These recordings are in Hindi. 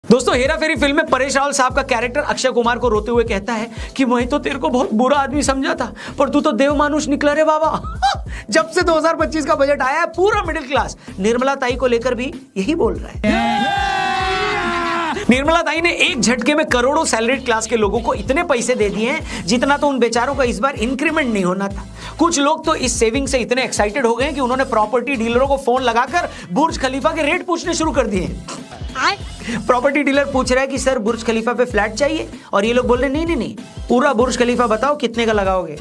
दोस्तों, हेरा फेरी फिल्म में परेश रावल साहब का कैरेक्टर अक्षय कुमार को रोते हुए कहता है कि मैं तो तेरे को बहुत बुरा आदमी समझा था, पर तू तो देवमानुष निकला रे बाबा। जब से 2025 का बजट आया है, पूरा मिडिल क्लास निर्मला ताई को लेकर भी यही बोल रहा है। निर्मला ताई ने एक झटके में करोड़ों सैलरीड क्लास के लोगों को इतने पैसे दे दिए हैं जितना तो उन बेचारों का इस बार इंक्रीमेंट नहीं होना था। कुछ लोग तो इस सेविंग से इतने एक्साइटेड हो गए कि उन्होंने प्रॉपर्टी डीलरों को फोन लगाकर बुर्ज खलीफा के रेट पूछने शुरू कर दिए। प्रॉपर्टी डीलर पूछ रहा है कि सर बुर्ज खलीफा पे फ्लैट चाहिए, और ये लोग बोल रहे नहीं, पूरा बुर्ज खलीफा बताओ कितने का लगाओगे।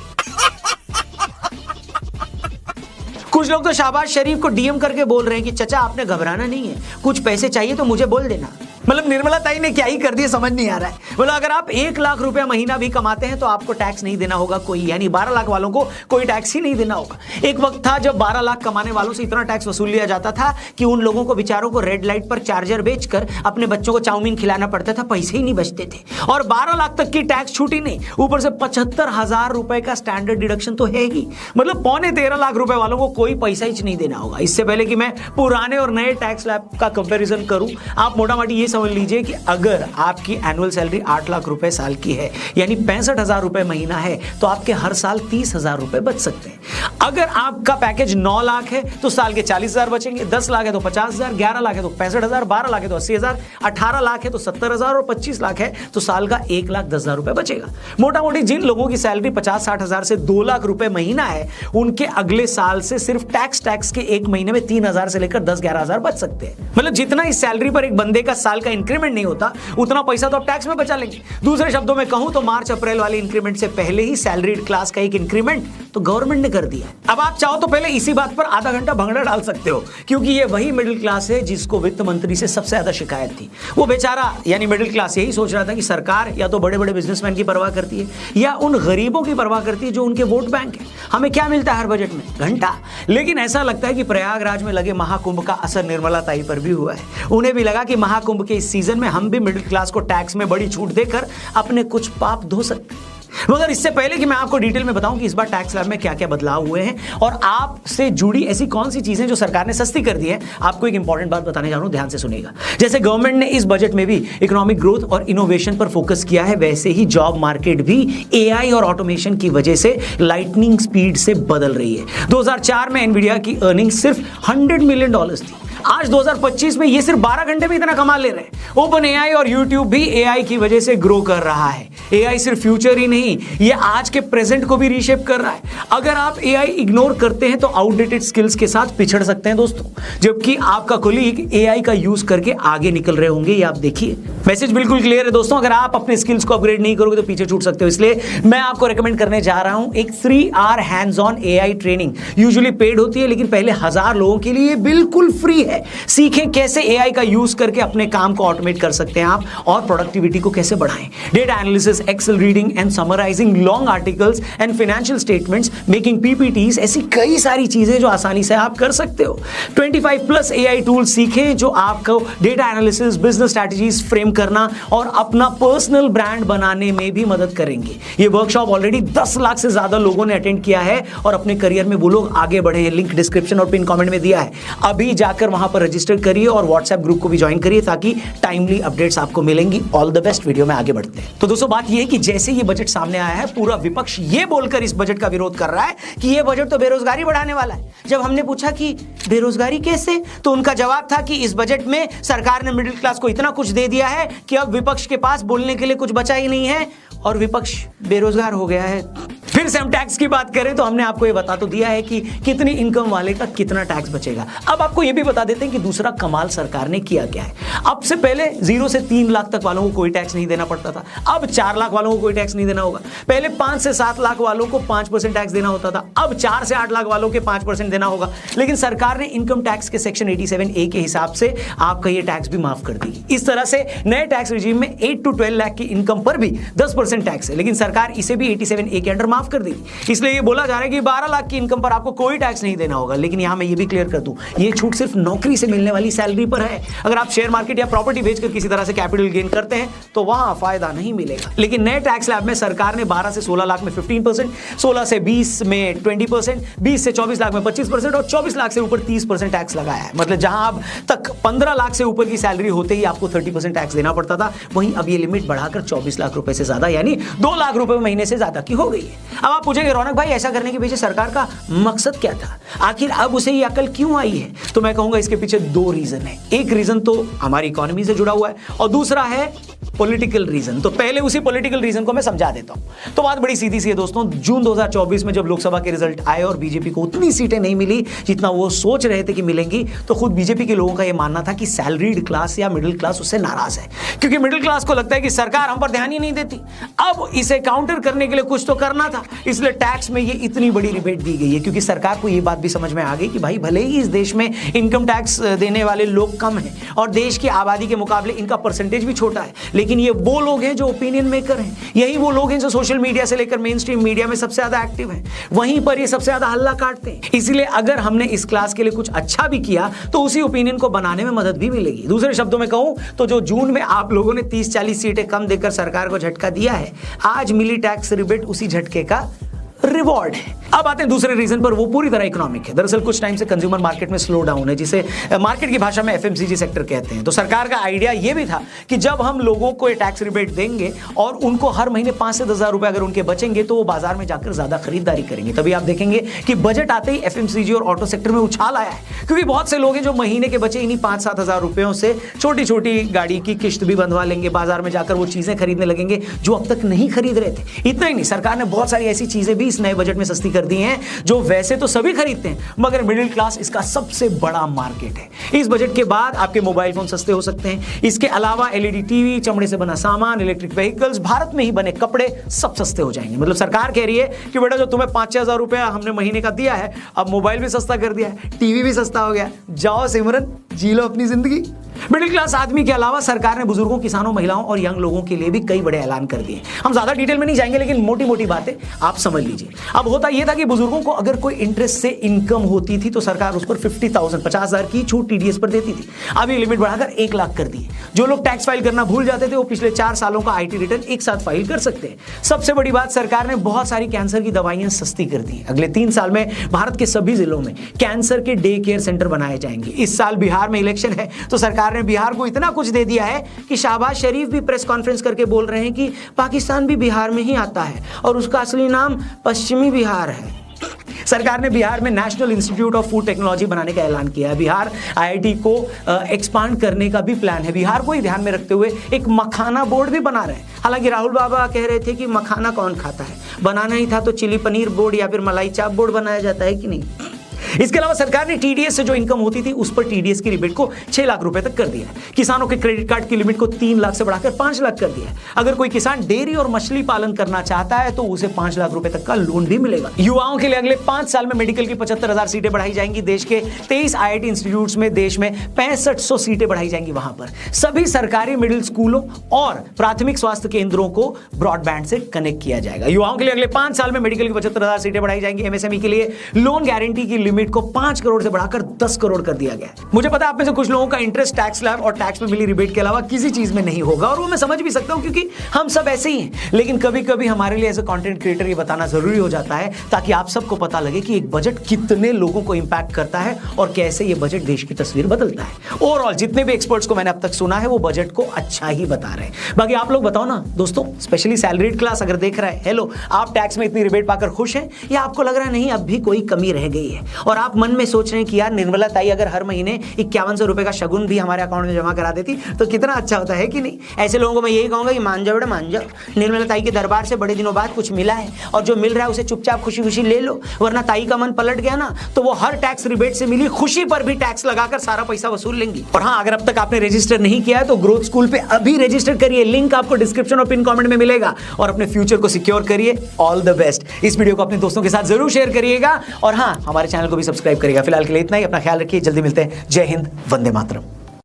कुछ लोग तो शहबाज शरीफ को डीएम करके बोल रहे हैं कि चचा आपने घबराना नहीं है, कुछ पैसे चाहिए तो मुझे बोल देना। मतलब निर्मला ताई ने क्या ही कर दिया समझ नहीं आ रहा है। मतलब अगर आप 1 लाख रुपया महीना भी कमाते हैं तो आपको टैक्स नहीं देना होगा कोई, यानी 12 लाख वालों को कोई टैक्स ही नहीं देना होगा। एक वक्त था जब 12 लाख कमाने वालों से इतना टैक्स वसूल लिया जाता था कि उन लोगों को बेचारों को रेड लाइट पर चार्जर बेचकर अपने बच्चों को चाउमीन खिलाना पड़ता था, पैसे ही नहीं बचते थे। और 12 लाख तक की टैक्स छूटी नहीं, ऊपर से 75,000 रुपए का स्टैंडर्ड डिडक्शन तो है ही। मतलब 13.25 लाख रुपए वालों को कोई पैसा ही नहीं देना होगा। इससे पहले कि मैं पुराने और नए टैक्स स्लैब का कंपैरिजन करूं, आप मोटा मोटी ये समझ लीजिए कि अगर आपकी एनुअल सैलरी 8 लाख रुपए साल की है, यानी 65,000 रुपए महीना है, तो आपके हर साल 30,000 रुपए बच सकते हैं। अगर आपका पैकेज 9 लाख है तो साल के 40,000 बचेंगे, 10 लाख है तो 50,000, 11 लाख है तो 65,000, 12 लाख है तो 80,000, 18 लाख है तो 70,000 और 25 लाख है तो साल का 1,10,000 रुपए बचेगा। मोटा मोटी जिन लोगों की सैलरी 50-60,000 से 2 लाख रुपए महीना है, उनके अगले साल से सिर्फ टैक्स के एक महीने में 3,000 से लेकर 10-11,000 बच सकते हैं। मतलब जितना इस सैलरी पर एक बंदे का साल का इंक्रीमेंट नहीं होता, उतना पैसा तो आप टैक्स में बचा लेंगे। दूसरे शब्दों में कहूं तो मार्च अप्रैल वाले इंक्रीमेंट से पहले ही सैलरीड क्लास का एक इंक्रीमेंट तो गवर्नमेंट ने कर दिया। अब आप चाहो तो पहले इसी बात पर आधा घंटा भंगड़ा डाल सकते हो, क्योंकि ये वही मिडिल क्लास है जिसको वित्त मंत्री से सबसे ज्यादा शिकायत थी। वो बेचारा यानी मिडिल क्लास यही सोच रहा था कि सरकार या तो बड़े बड़े बिजनेसमैन की परवाह करती है या उन गरीबों की परवाह करती है जो उनके वोट बैंक है। हमें क्या मिलता है हर बजट में? घंटा। लेकिन ऐसा लगता है कि प्रयागराज में लगे महाकुंभ का असर निर्मला ताई पर भी हुआ है। उन्हें भी लगा कि महाकुंभ के इस सीजन में हम भी मिडिल क्लास को टैक्स में बड़ी छूट देकर अपने कुछ पाप धो सकते हैं। मगर इससे पहले कि मैं आपको डिटेल में बताऊं कि इस बार टैक्स स्लैब में क्या क्या बदलाव हुए हैं और आपसे जुड़ी ऐसी कौन सी चीजें जो सरकार ने सस्ती कर दी है, आपको एक इंपॉर्टेंट बात बताने जा रहा हूं, ध्यान से सुनिएगा। जैसे गवर्नमेंट ने इस बजट में भी इकोनॉमिक ग्रोथ और इनोवेशन पर फोकस किया है, वैसे ही जॉब मार्केट भी एआई और ऑटोमेशन की वजह से लाइटनिंग स्पीड से बदल रही है। 2004 में एनवीडिया की अर्निंग सिर्फ $100 मिलियन थी। आज 2025 में ये सिर्फ 12 घंटे में इतना कमा ले रहे हैं। ओपन एआई और यूट्यूब भी एआई की वजह से ग्रो कर रहा है। एआई सिर्फ फ्यूचर ही नहीं, ये आज के प्रेजेंट को भी रीशेप कर रहा है। अगर आप एआई इग्नोर करते हैं तो आउटडेटेड स्किल्स के साथ पिछड़ सकते हैं दोस्तों, जबकि आपका कोलीग एआई का यूज करके आगे निकल रहे होंगे। ये आप देखिए, मैसेज बिल्कुल क्लियर है दोस्तों। अगर आप अपने स्किल्स को अपग्रेड नहीं करोगे तो पीछे छूट सकते हो। इसलिए मैं आपको रेकमेंड करने जा रहा हूं एक 3 hour hands on AI training. Usually paid होती है, लेकिन पहले 1000 लोगों के लिए बिल्कुल फ्री है। सीखें कैसे एआई का यूज करके अपने काम को ऑटोमेट कर सकते हैं आप, और प्रोडक्टिविटी को कैसे बढ़ाएं। Data analysis, excel reading and summarising long articles and financial statements, making PPTs, ऐसी कई सारी चीजें जो आसानी से आप कर सकते हो। 25+ एआई टूल्स सीखें जो आपको data analysis, business strategies frame करना और अपना पर्सनल ब्रांड बनाने में भी मदद करेंगे। ये वर्कशॉप ऑलरेडी 10 लाख से ज्यादा लोगों ने अटेंड किया है और अपने करियर में वो लोग आगे बढ़े हैं। लिंक डिस्क्रिप्शन और पिन कमेंट में दिया है। अभी जाकर वहां पर रजिस्टर करिए और व्हाट्सएप ग्रुप को भी ज्वाइन करिए ताकि टाइमली अपडेट्स आपको मिलेंगी। All the best. वीडियो में आगे बढ़ते हैं। तो दोस्तों, बात यह है कि जैसे ये बजट सामने आया है, पूरा विपक्ष ये बोलकर इस बजट का विरोध कर रहा है कि ये बजट तो बेरोजगारी बढ़ाने वाला है। जब हमने पूछा कि बेरोजगारी कैसे, तो उनका जवाब था कि इस बजट में सरकार ने मिडिल क्लास को इतना कुछ दे दिया है कि अब विपक्ष के पास बोलने के लिए कुछ बचा ही नहीं है और विपक्ष बेरोजगार हो गया है। फिर से हम टैक्स की बात करें तो हमने आपको ये बता तो दिया है कि कितनी इनकम वाले का कितना टैक्स बचेगा। अब आपको ये भी बता देते हैं कि दूसरा कमाल सरकार ने किया क्या है। अब से पहले 0 से 3 लाख तक वालों को कोई टैक्स नहीं देना पड़ता था। अब 4 लाख वालों को कोई टैक्स नहीं देना होगा। पहले 5 से 7 लाख वालों को 5% टैक्स देना होता था। अब 4 से 8 लाख वालों के 5% देना होगा। लेकिन सरकार ने इनकम टैक्स के सेक्शन 87A के हिसाब से आपका ये टैक्स भी माफ कर दी। इस तरह से नए टैक्स रिजीम में 8 to 12 लाख की इनकम पर भी 10% टैक्स है, लेकिन सरकार इसे भी 87A के अंडर माफ कर देगी। इसलिए ये बोला जा रहा है कि 12 लाख की इनकम पर आपको कोई टैक्स नहीं देना होगा। लेकिन यहां मैं ये भी क्लियर कर दूं, ये छूट सिर्फ नौकरी से मिलने वाली सैलरी पर है। अगर आप शेयर मार्केट या प्रॉपर्टी बेचकर किसी तरह से कैपिटल गेन करते हैं तो वहां फायदा नहीं मिलेगा। लेकिन नए टैक्स स्लैब में सरकार ने 12 से 16 लाख में 15%, 16 से 20 में 20%, 20 से 24 लाख में 25% और 24 लाख से ऊपर 30% टैक्स लगाया है। मतलब जहां अब तक 15 लाख से ऊपर की सैलरी होते ही आपको 30% टैक्स देना पड़ता था, वहीं अब ये लिमिट बढ़ाकर 24 लाख रुपए से ज्यादा यानी 2 लाख रुपए महीने से ज्यादा की हो गई है। अब आप पूछेंगे रौनक भाई ऐसा करने के पीछे सरकार का मकसद क्या था, आखिर अब उसे ये अकल क्यों आई है? तो मैं कहूंगा इसके पीछे 2 रीजन है। एक रीजन तो हमारी इकोनॉमी से जुड़ा हुआ है और दूसरा है पॉलिटिकल रीजन। तो पहले उसी पॉलिटिकल रीजन को मैं समझा देता हूं। तो बात बड़ी सीधी सी है दोस्तों, जून 2024 में जब लोकसभा के रिजल्ट आए और बीजेपी को उतनी सीटें नहीं मिली जितना वो सोच रहे थे कि मिलेंगी, तो खुद बीजेपी के लोगों का यह मानना था कि सैलरीड क्लास या मिडिल क्लास उससे नाराज है, क्योंकि मिडिल क्लास को लगता है कि सरकार हम पर ध्यान ही नहीं देती। अब इसे काउंटर करने के लिए कुछ तो करना था, इसलिए टैक्स में ये इतनी बड़ी रिबेट दी गई है, क्योंकि सरकार को यह बात भी समझ में आ गई कि भाई भले ही इस देश में इनकम टैक्स देने वाले लोग कम हैं और देश की आबादी के मुकाबले इनका परसेंटेज भी छोटा है, लेकिन ये वो लोग जो ओपिनियन मेकर हैं, यही वो लोग हैं जो सोशल मीडिया से लेकर मेन स्ट्रीम मीडिया में सबसे ज्यादा एक्टिव हैं, वहीं पर ये सबसे ज्यादा हल्ला काटते हैं। इसलिए अगर हमने इस क्लास के लिए कुछ अच्छा भी किया तो उसी ओपिनियन को बनाने में मदद भी मिलेगी। दूसरे शब्दों में कहूं तो जो जून में आप लोगों ने 30-40 सीटें कम देकर सरकार को झटका दिया है, आज मिली टैक्स रिबेट उसी झटके का रिवॉर्ड है। अब आते हैं दूसरे रीजन पर, वो पूरी तरह इकोनॉमिक है। दरअसल कुछ टाइम से कंज्यूमर मार्केट में स्लो डाउन है, जिसे मार्केट की भाषा में एफएमसीजी सेक्टर कहते हैं। तो सरकार का आइडिया यह भी था कि जब हम लोगों को टैक्स रिबेट देंगे और उनको हर महीने 5 से 10 हजार रुपए अगर उनके बचेंगे तो वो बाजार में जाकर ज्यादा खरीदारी करेंगे। तभी आप देखेंगे कि बजट आते ही एफएमसीजी और ऑटो सेक्टर में उछाल आया है, क्योंकि बहुत से लोग हैं जो महीने के बचे इन्हीं 5-7 हजार रुपयों से छोटी छोटी गाड़ी की किश्त भी बंधवा लेंगे, बाजार में जाकर वो चीजें खरीदने लगेंगे जो अब तक नहीं खरीद रहे थे। इतना ही नहीं, सरकार ने बहुत सारी ऐसी चीजें भी इस नए बजट में सस्ती कर दी हैं जो वैसे तो सभी खरीदते हैं, मगर मिडिल क्लास इसका सबसे बड़ा मार्केट है। इस बजट के बाद आपके मोबाइल फोन सस्ते हो सकते हैं। इसके अलावा एलईडी टीवी, चमड़े से बना सामान, इलेक्ट्रिक व्हीकल्स, भारत में ही बने कपड़े सब सस्ते हो जाएंगे। मतलब सरकार कह रही है कि बेटा जो तुम्हें 5-6 हजार रुपया हमने महीने का दिया है, अब मोबाइल भी सस्ता कर दिया है, टीवी भी सस्ता हो गया, जाओ सिमरन जी लो अपनी जिंदगी। मिडिल क्लास आदमी के अलावा सरकार ने बुजुर्गों, किसानों, महिलाओं और यंग लोगों के लिए भी कई बड़े ऐलान कर दिए। हम ज्यादा डिटेल में नहीं जाएंगे, लेकिन मोटी मोटी बातें आप समझ लीजिए। अब होता यह था कि बुजुर्गों को अगर कोई इंटरेस्ट से इनकम होती थी तो सरकार उस पर 50,000 की छूट टीडीएस पर देती थी। अब ये लिमिट बढ़ाकर 1 लाख कर दी। जो लोग टैक्स फाइल करना भूल जाते थे वो पिछले 4 सालों का आईटी रिटर्न एक साथ फाइल कर सकते हैं। सबसे बड़ी बात, सरकार ने बहुत सारी कैंसर की दवाइयां सस्ती कर दी। अगले 3 साल में भारत के सभी जिलों में कैंसर के डे केयर सेंटर बनाए जाएंगे। इस साल बिहार में इलेक्शन है तो सरकार ने बिहार को इतना कुछ दे दिया है कि शहबाज शरीफ भी प्रेस कॉन्फ्रेंस करके बोल रहे हैं कि पाकिस्तान भी बिहार में ही आता है और उसका असली नाम पश्चिमी बिहार है। सरकार ने बिहार में national institute of food technology बनाने का ऐलान किया है। बिहार आईआईटी को एक्सपांड करने का भी प्लान है। बिहार को ही ध्यान में रखते हुए एक मखाना बोर्ड भी बना रहे हैं। हालांकि राहुल बाबा कह रहे थे कि मखाना कौन खाता है, बनाना ही था तो चिली पनीर बोर्ड या फिर मलाई चाप बोर्ड बनाया जाता है कि नहीं। इसके अलावा सरकार ने टीडीएस से जो इनकम होती थी उस पर टीडीएस की रिबेट को 6 लाख रुपए तक कर दिया है। किसानों के क्रेडिट कार्ड की लिमिट को 3 लाख से बढ़ाकर 5 लाख कर दिया है। अगर कोई किसान डेयरी और मछली पालन करना चाहता है तो उसे 5 लाख रुपए तक का लोन भी मिलेगा। युवाओं के लिए अगले 5 साल में मेडिकल की 75,000 सीटें बढ़ाई जाएंगी। देश के 23 आईआईटी इंस्टीट्यूट्स में देश में 6500 सीटें बढ़ाई जाएंगी। वहां पर सभी सरकारी मिडिल स्कूलों और प्राथमिक स्वास्थ्य केंद्रों को ब्रॉडबैंड से कनेक्ट किया जाएगा। युवाओं के लिए अगले 5 साल में मेडिकल की 75,000 सीटें बढ़ाई जाएंगी। एमएसएमई के लिए लोन गारंटी की लिमिट को 5 करोड़ से बढ़ाकर 10 करोड़ कर दिया गया है। मुझे पता है आप में से कुछ लोगों का इंटरेस्ट टैक्स स्लैब और टैक्स में मिली रिबेट के अलावा किसी चीज में नहीं होगा, और वो मैं समझ भी सकता हूं क्योंकि हम सब ऐसे ही हैं। लेकिन कभी कभी हमारे लिए एज ए कंटेंट क्रिएटर ये बताना जरूरी हो जाता है ताकि आप सबको पता लगे कि एक बजट कितने लोगों को इंपैक्ट करता है और कैसे ये बजट देश की तस्वीर बदलता है। ओवरऑल जितने भी एक्सपर्ट्स को मैंने अब तक सुना है वो बजट को अच्छा ही बता रहे हैं। बाकी आप लोग बताओ ना दोस्तों, स्पेशली सैलरीड क्लास अगर देख रहा है, हेलो, आप टैक्स में इतनी रिबेट पाकर खुश हैं या आपको लग रहा है नहीं अब भी कोई कमी रह गई है और आप मन में सोच रहे हैं कि यार निर्मला ताई अगर हर महीने 5100 रुपए का शगुन भी हमारे अकाउंट में जमा करा देती तो कितना अच्छा होता है कि नहीं। ऐसे लोगों को मैं यही कहूंगा कि मान जाओ बेटा मान जाओ, निर्मला ताई के दरबार से बड़े दिनों बाद कुछ मिला है और जो मिल रहा है उसे चुपचाप खुशी खुशी ले लो, वरना ताई का मन पलट गया ना तो वो हर टैक्स रिबेट से मिली खुशी पर भी टैक्स लगाकर सारा पैसा वसूल लेंगी। और हाँ, अगर अब तक आपने रजिस्टर नहीं किया है तो ग्रोथ स्कूल पे अभी रजिस्टर करिए, लिंक आपको डिस्क्रिप्शन और पिन कमेंट में मिलेगा और अपने फ्यूचर को सिक्योर करिए। All the best. इस वीडियो को अपने दोस्तों के साथ जरूर शेयर करिएगा और हाँ, हमारे चैनल को भी सब्सक्राइब करिएगा। फिलहाल के लिए इतना ही, अपना ख्याल रखिए, जल्दी मिलते हैं। जय हिंद, वंदे मातरम।